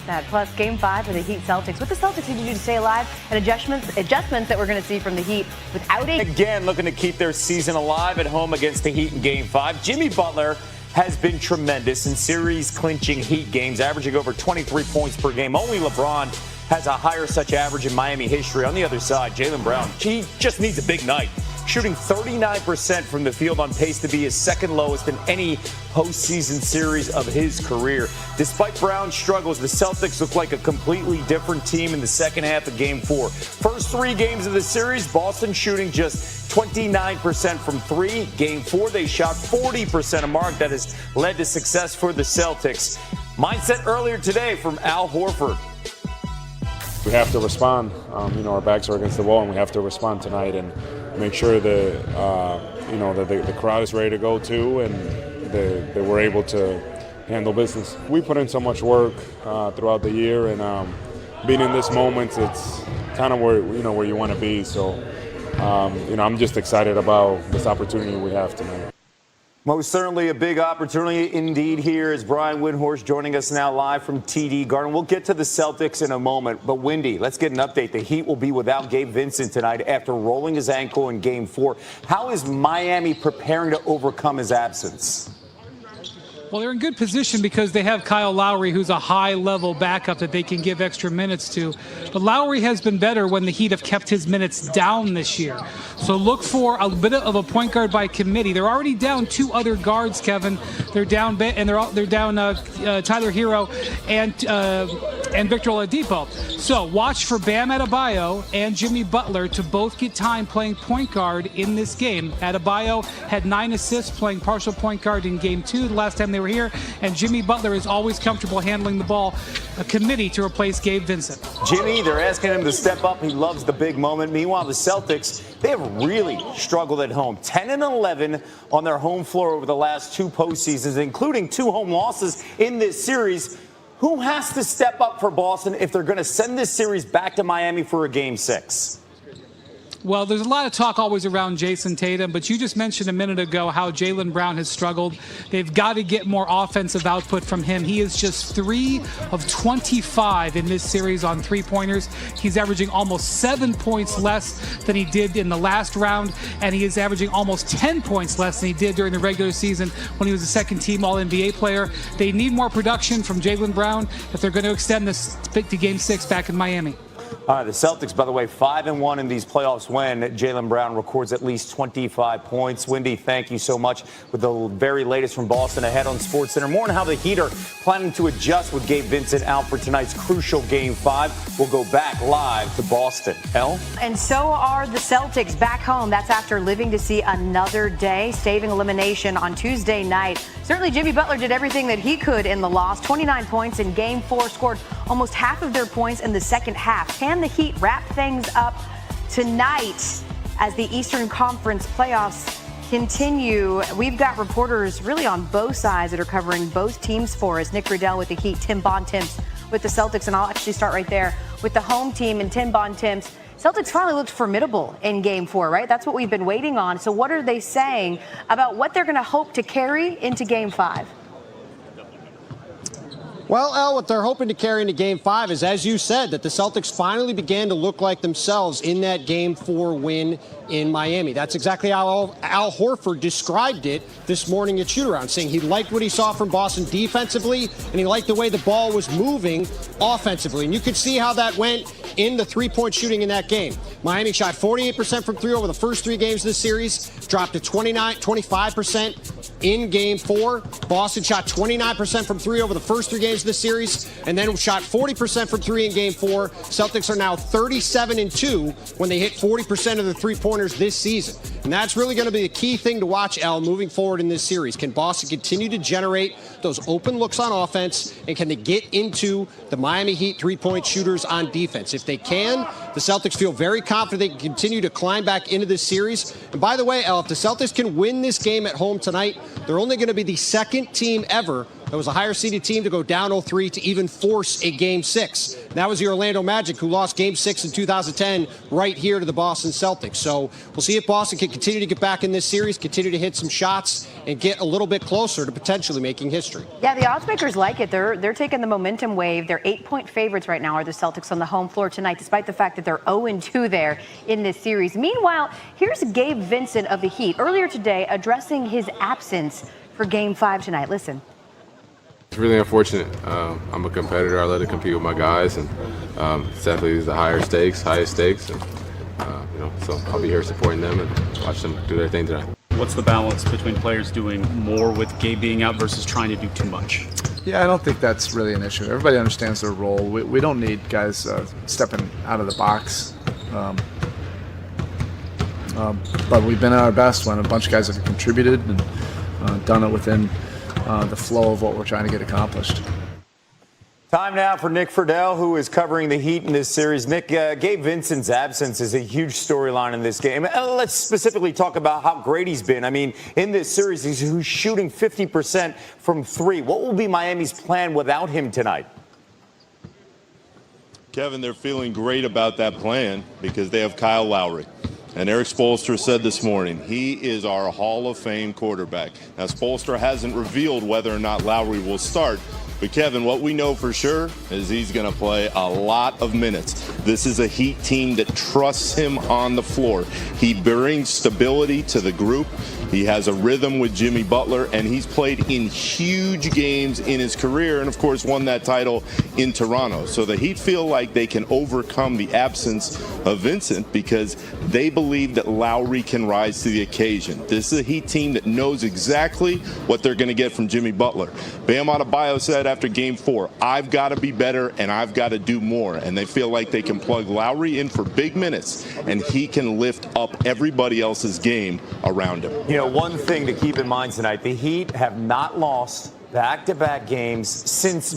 that. Plus, Game 5 of the Heat Celtics. What the Celtics need to do to stay alive, and adjustments that we're going to see from the Heat without a... Again, looking to keep their season alive at home against the Heat in Game 5. Jimmy Butler has been tremendous in series-clinching Heat games, averaging over 23 points per game. Only LeBron has a higher such average in Miami history. On the other side, Jaylen Brown, he just needs a big night. Shooting 39% from the field, on pace to be his second lowest in any postseason series of his career. Despite Brown's struggles, the Celtics look like a completely different team in the second half of Game 4. First 3 games of the series, Boston shooting just 29% from 3. Game 4, they shot 40%, a mark that has led to success for the Celtics. Mindset earlier today from Al Horford. We have to respond. Our backs are against the wall, and we have to respond tonight and make sure that that the crowd is ready to go too, and that we're able to handle business. We put in so much work throughout the year, and being in this moment, it's kind of where you want to be. So, I'm just excited about this opportunity we have tonight. Most certainly a big opportunity indeed here is Brian Windhorst joining us now live from TD Garden. We'll get to the Celtics in a moment, but Windy, let's get an update. The Heat will be without Gabe Vincent tonight after rolling his ankle in Game 4. How is Miami preparing to overcome his absence? Well, they're in good position because they have Kyle Lowry, who's a high-level backup that they can give extra minutes to. But Lowry has been better when the Heat have kept his minutes down this year. So look for a bit of a point guard by committee. They're already down 2 other guards, Kevin. They're down Tyler Hero and Victor Oladipo. So watch for Bam Adebayo and Jimmy Butler to both get time playing point guard in this game. Adebayo had 9 assists playing partial point guard in Game 2 the last time they were here, and Jimmy Butler is always comfortable handling the ball. A committee to replace Gabe Vincent. Jimmy, they're asking him to step up. He loves the big moment. Meanwhile, the Celtics, they have really struggled at home. 10-11 on their home floor over the last 2 postseasons, including 2 home losses in this series. Who has to step up for Boston if they're going to send this series back to Miami for a Game 6? Well, there's a lot of talk always around Jason Tatum, but you just mentioned a minute ago how Jaylen Brown has struggled. They've got to get more offensive output from him. He is just 3 of 25 in this series on 3-pointers. He's averaging almost 7 points less than he did in the last round, and he is averaging almost 10 points less than he did during the regular season when he was a second-team All-NBA player. They need more production from Jaylen Brown if they're going to extend this to Game 6 back in Miami. All right, the Celtics, by the way, 5-1 in these playoffs when Jaylen Brown records at least 25 points. Windy, thank you so much with the very latest from Boston ahead on SportsCenter. More on how the Heat are planning to adjust with Gabe Vincent out for tonight's crucial Game 5. We'll go back live to Boston. Elle? And so are the Celtics back home. That's after living to see another day, staving elimination on Tuesday night. Certainly Jimmy Butler did everything that he could in the loss. 29 points in Game 4, scored almost half of their points in the second half. Can the Heat wrap things up tonight as the Eastern Conference playoffs continue? We've got reporters really on both sides that are covering both teams for us. Nick Riddell with the Heat, Tim Bontemps with the Celtics, and I'll actually start right there with the home team and Tim Bontemps. Celtics finally looked formidable in Game 4, right? That's what we've been waiting on. So what are they saying about what they're going to hope to carry into Game 5? Well, Elle, what they're hoping to carry into Game 5 is, as you said, that the Celtics finally began to look like themselves in that Game 4 win in Miami. That's exactly how Al Horford described it this morning at shoot-around, saying he liked what he saw from Boston defensively, and he liked the way the ball was moving offensively. And you could see how that went in the three-point shooting in that game. Miami shot 48% from 3 over the first 3 games of the series, dropped to 25% in Game 4. Boston shot 29% from 3 over the first 3 games of the series, and then shot 40% from 3 in Game 4. Celtics are now 37-2 when they hit 40% of the three-pointers this season. And that's really going to be the key thing to watch, Al, moving forward in this series. Can Boston continue to generate those open looks on offense, and can they get into the Miami Heat three-point shooters on defense? If they can, the Celtics feel very confident they can continue to climb back into this series. And by the way, Al, if the Celtics can win this game at home tonight, they're only going to be the second team ever It was a higher seeded team to go down 0-3 to even force a Game 6. That was the Orlando Magic, who lost Game 6 in 2010 right here to the Boston Celtics. So we'll see if Boston can continue to get back in this series, continue to hit some shots, and get a little bit closer to potentially making history. Yeah, the odds makers like it. They're taking the momentum wave. They're 8-point favorites right now, are the Celtics on the home floor tonight, despite the fact that they're 0-2 there in this series. Meanwhile, here's Gabe Vincent of the Heat earlier today addressing his absence for Game 5 tonight. Listen. It's really unfortunate. I'm a competitor. I love to compete with my guys, and it's definitely the highest stakes. And, so I'll be here supporting them and watch them do their thing tonight. What's the balance between players doing more with Gabe being out versus trying to do too much? Yeah, I don't think that's really an issue. Everybody understands their role. We don't need guys stepping out of the box. But we've been at our best when a bunch of guys have contributed and done it within the flow of what we're trying to get accomplished. Time now for Nick Friedel, who is covering the Heat in this series. Nick, Gabe Vincent's absence is a huge storyline in this game. Let's specifically talk about how great he's been. I mean, in this series, he's shooting 50% from three. What will be Miami's plan without him tonight? Kevin, they're feeling great about that plan because they have Kyle Lowry. And Eric Spoelstra said this morning, he is our Hall of Fame quarterback. Now, Spoelstra hasn't revealed whether or not Lowry will start. But, Kevin, what we know for sure is he's going to play a lot of minutes. This is a Heat team that trusts him on the floor. He brings stability to the group. He has a rhythm with Jimmy Butler, and he's played in huge games in his career and, of course, won that title in Toronto. So the Heat feel like they can overcome the absence of Vincent because they believe that Lowry can rise to the occasion. This is a Heat team that knows exactly what they're going to get from Jimmy Butler. Bam Adebayo said after Game 4, I've got to be better and I've got to do more. And they feel like they can plug Lowry in for big minutes, and he can lift up everybody else's game around him. You know, one thing to keep in mind tonight, the Heat have not lost back-to-back games since